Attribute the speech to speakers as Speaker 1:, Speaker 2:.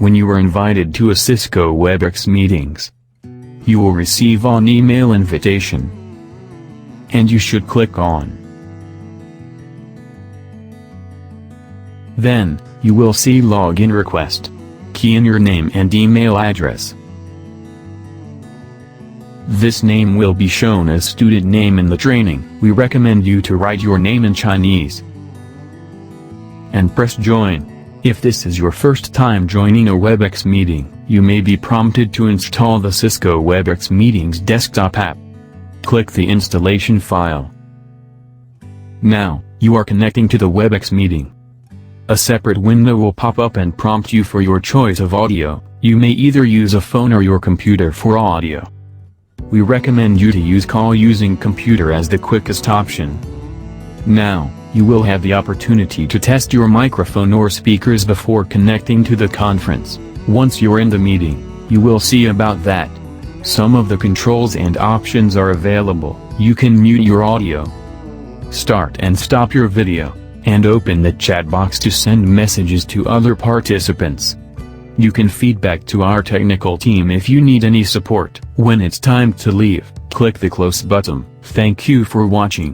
Speaker 1: when you are invited to a Cisco Webex meetings. You will receive an email invitation, and you should click on. Then, you will see login request. Key in your name and email address. This name will be shown as student name in the training. We recommend you to write your name in Chinese and press join. If this is your first time joining a Webex meeting, you may be prompted to install the Cisco Webex Meetings desktop app. Click the installation file. Now, you are connecting to the Webex meeting. A separate window will pop up and prompt you for your choice of audio. You may either use a phone or your computer for audio. We recommend you to use call using computer as the quickest option. Now, you will have the opportunity to test your microphone or speakers before connecting to the conference. Once you're in the meeting, you will see about that. Some of the controls and options are available. You can mute your audio, start and stop your video, and open the chat box to send messages to other participants. You can feedback to our technical team if you need any support. When it's time to leave, click the close button. Thank you for watching.